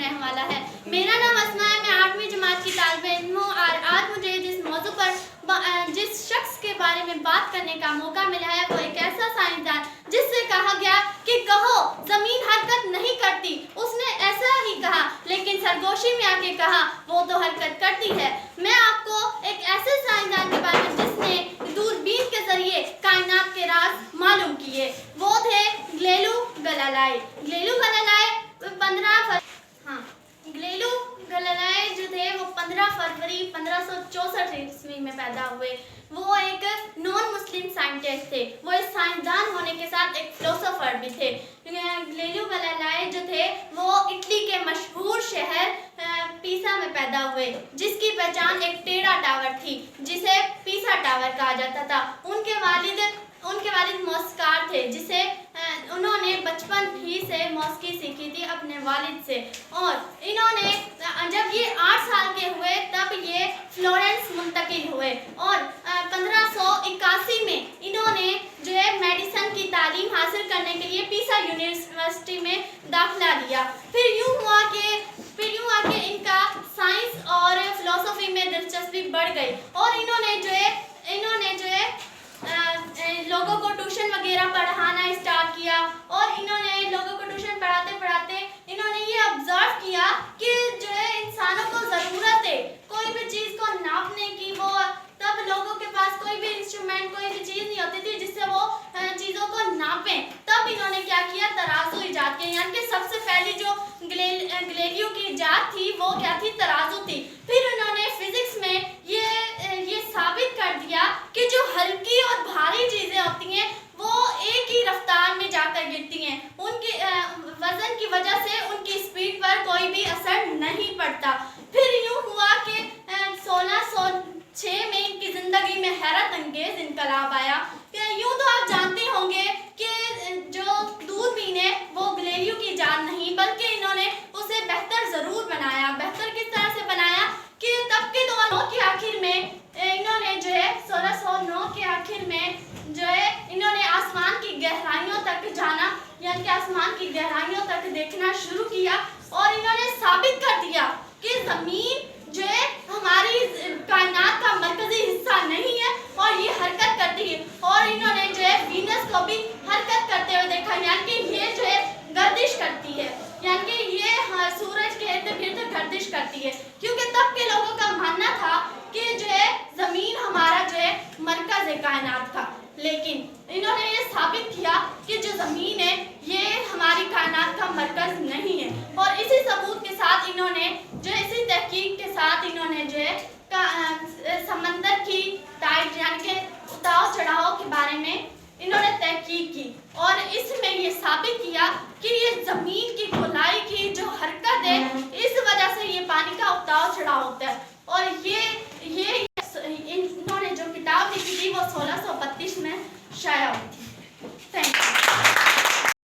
کرنے والا ہے۔ میرا نام اسماء ہے، میں 8ویں جماعت کی طالب علم ہوں اور آج مجھے جس موضوع پر جس شخص کے بارے میں بات کرنے کا موقع ملا ہے وہ ایک ایسا سائنسدان جس سے کہا گیا کہ کہو زمین حرکت نہیں کرتی، اس نے ایسا ہی کہا لیکن سرگوشی میں آ کے کہا وہ تو حرکت کرتی ہے۔ میں آپ کو ایک ایسے سائنسدان کے بارے میں جس نے دوربین کے ذریعے کائنات کے راز معلوم کیے، وہ تھے گلیلیو گلیلی۔ گلیلیو جو تھے وہ 15 فروری 1564 عیسوی میں پیدا ہوئے۔ وہ ایک نان مسلم سائنٹسٹ تھے، وہ ایک سائنسدان ہونے کے ساتھ ایک فلسفر بھی تھے۔ گلیلیو گلیلی جو تھے وہ اٹلی کے مشہور شہر پیسا میں پیدا ہوئے، جس کی پہچان ایک ٹیڑھا ٹاور تھی جسے پیسا ٹاور کہا جاتا تھا۔ ان کے والد موسیقار تھے، جسے انہوں نے بچپن ہی سے موسیقی سیکھی تھی اپنے والد سے، اور انہوں نے جب یہ 8 سال کے ہوئے تب یہ فلورنس منتقل ہوئے اور 1581 میں انہوں نے جو ہے میڈیسن کی تعلیم حاصل کرنے کے لیے پیسا یونیورسٹی میں داخلہ لیا۔ پھر یوں ہوا کہ ان کا سائنس اور فلسفی میں دلچسپی بڑھ گئی اور انہوں نے جو ہے لوگوں کو ٹیوشن وغیرہ پڑھانا اسٹارٹ کیا، اور انہوں نے لوگوں کو ٹیوشن پڑھاتے انہوں نے یہ آبزرو کیا کہ جو ہے انسانوں کو ضرورت ہے کوئی بھی چیز کو ناپنے کی، وہ تب لوگوں کے پاس کوئی بھی انسٹرومنٹ کوئی بھی چیز نہیں ہوتی تھی جس سے وہ چیزوں کو ناپیں۔ تب انہوں نے کیا کیا، ترازو ایجاد کیا، یعنی کہ سب سے پہلی جو گلیلیو کی ایجاد تھی وہ کیا تھی، ترازو تھی۔ پھر انہوں نے فزکس میں یہ ثابت کر دیا کہ جو ہلکی اور بھاری چیزیں ہوتی ہیں وہ ایک ہی رفتار میں جا کر گرتی ہیں، ان کے وزن کی وجہ سے ان کی اسپیڈ پر کوئی بھی اثر نہیں پڑتا۔ پھر یوں ہوا کہ 1606 میں ان کی زندگی میں حیرت انگیز انقلاب آیا۔ یوں تو آپ جانتے ہوں گے کہ جو دوربین ہے وہ گلیلیو کی ایجاد نہیں بلکہ انہوں نے اسے بہتر ضرور بنایا۔ بہتر کس طرح سے بنایا کہ تب کے دور کے آخر میں انہوں نے جو ہے 1609 کے آخر میں جو ہے انہوں نے آسمان کی گہرائیوں تک جانا، یعنی کہ آسمان کی گہرائیوں تک دیکھنا شروع کیا اور انہوں نے ثابت کر دیا کہ زمین جو ہے ہماری کائنات کا مرکزی حصہ نہیں ہے اور یہ حرکت کرتی ہے، اور انہوں نے جو ہے وینس کو بھی حرکت کرتے ہوئے دیکھا، یعنی کہ یہ جو ہے گردش کرتی ہے، یعنی کہ یہ سورج کے ارد گرد گردش کرتی ہے، کیونکہ تب کے لوگوں کا ماننا تھا کہ جو ہے زمین ہمارا جو ہے مرکز کائنات تھا۔ لیکن انہوں نے یہ ثابت کیا کہ جو زمین ہے یہ ہماری کائنات کا مرکز نہیں ہے، اور اسی ثبوت کے ساتھ انہوں نے اسی تحقیق کے ساتھ انہوں نے جو ہے سمندر کی ٹائڈ یعنی کہ اتاؤ چڑھاؤ کے بارے میں انہوں نے تحقیق کی، اور اس میں یہ ثابت کیا کہ یہ زمین کی گولائی کی جو حرکت ہے اس وجہ سے یہ پانی کا اتاؤ چڑھاؤ ہوتا ہے، اور یہ انہوں نے جو کتاب لکھی تھی وہ 1632 میں شائع ہوئی۔